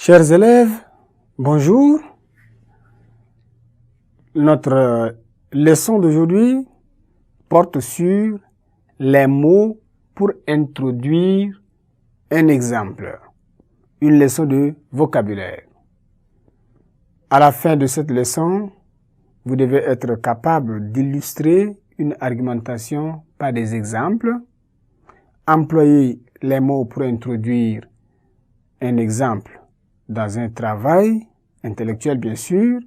Chers élèves, bonjour. Notre leçon d'aujourd'hui porte sur les mots pour introduire un exemple, une leçon de vocabulaire. À la fin de cette leçon, vous devez être capable d'illustrer une argumentation par des exemples, employer les mots pour introduire un exemple dans un travail intellectuel bien sûr,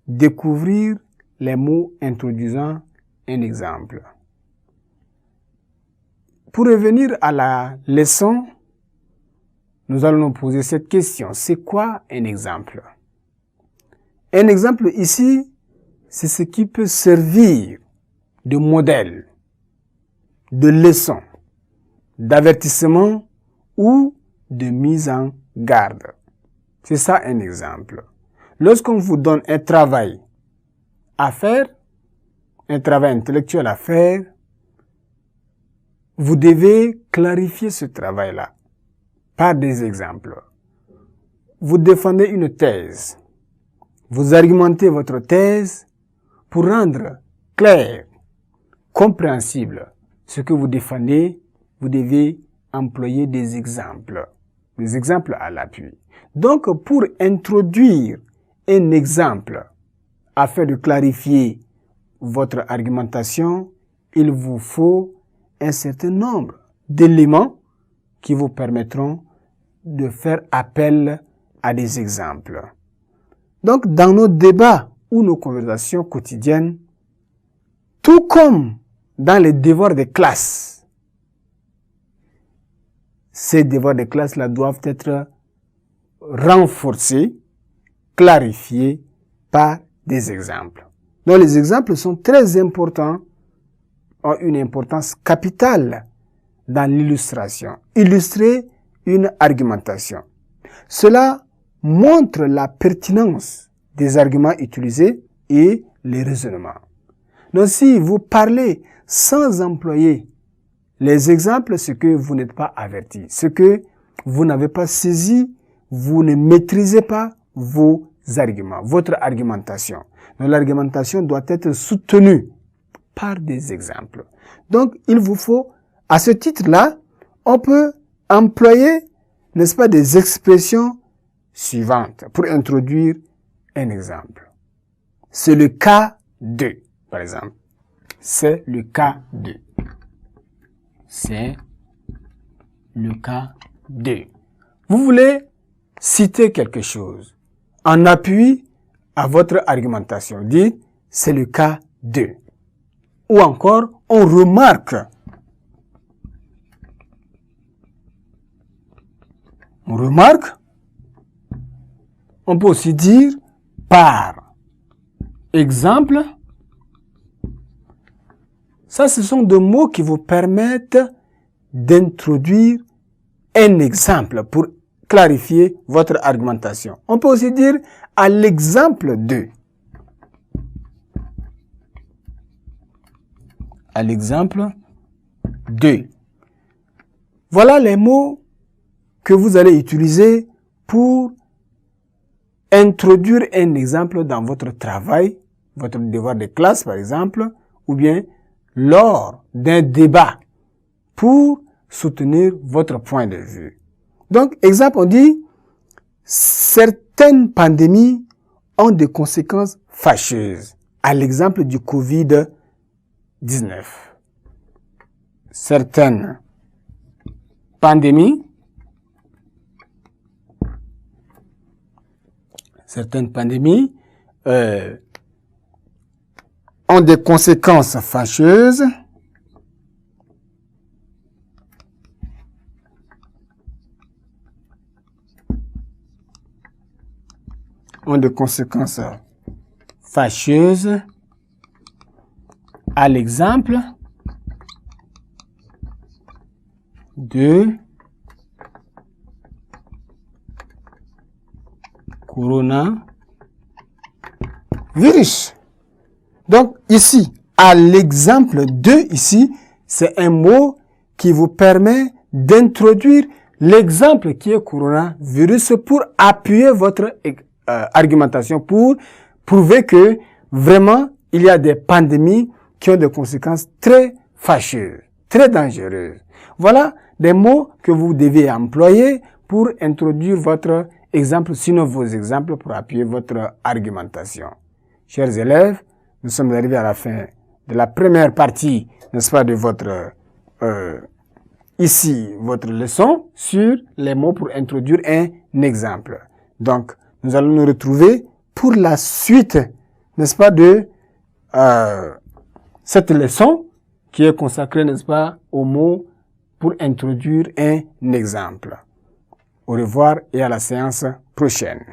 découvrir les mots introduisant un exemple. Pour revenir à la leçon, nous allons nous poser cette question. C'est quoi un exemple? Un exemple ici, c'est ce qui peut servir de modèle, de leçon, d'avertissement ou de mise en garde. C'est ça un exemple. Lorsqu'on vous donne un travail à faire, un travail intellectuel à faire, vous devez clarifier ce travail-là par des exemples. Vous défendez une thèse. Vous argumentez votre thèse pour rendre clair, compréhensible ce que vous défendez. Vous devez employer des exemples à l'appui. Donc, pour introduire un exemple afin de clarifier votre argumentation, il vous faut un certain nombre d'éléments qui vous permettront de faire appel à des exemples. Donc, dans nos débats ou nos conversations quotidiennes, tout comme dans les devoirs de classe, ces devoirs de classe-là doivent être renforcés, clarifiés par des exemples. Donc, les exemples sont très importants, ont une importance capitale dans l'illustration. Illustrer une argumentation. Cela montre la pertinence des arguments utilisés et les raisonnements. Donc, si vous parlez sans employer les exemples, c'est que vous n'êtes pas averti, c'est que vous n'avez pas saisi, vous ne maîtrisez pas vos arguments, votre argumentation. Donc, l'argumentation doit être soutenue par des exemples. Donc, il vous faut, à ce titre-là, on peut employer, n'est-ce pas, des expressions suivantes pour introduire un exemple. C'est le cas de, par exemple. C'est le cas de. C'est le cas de. Vous voulez citer quelque chose en appui à votre argumentation. Dites, c'est le cas de. Ou encore, on remarque. On remarque. On peut aussi dire par exemple. Ça, ce sont des mots qui vous permettent d'introduire un exemple pour clarifier votre argumentation. On peut aussi dire à l'exemple de. À l'exemple de. Voilà les mots que vous allez utiliser pour introduire un exemple dans votre travail, votre devoir de classe par exemple, ou bien lors d'un débat pour soutenir votre point de vue. Donc, exemple, on dit, certaines pandémies ont des conséquences fâcheuses. À l'exemple du Covid-19. Certaines pandémies ont des conséquences fâcheuses à l'exemple de coronavirus. Donc, ici, à l'exemple de, ici, c'est un mot qui vous permet d'introduire l'exemple qui est coronavirus pour appuyer votre argumentation, pour prouver que vraiment il y a des pandémies qui ont des conséquences très fâcheuses, très dangereuses. Voilà des mots que vous devez employer pour introduire votre exemple, sinon vos exemples pour appuyer votre argumentation. Chers élèves, nous sommes arrivés à la fin de la première partie, n'est-ce pas, de votre votre leçon sur les mots pour introduire un exemple. Donc, nous allons nous retrouver pour la suite, n'est-ce pas, de cette leçon qui est consacrée, n'est-ce pas, aux mots pour introduire un exemple. Au revoir et à la séance prochaine.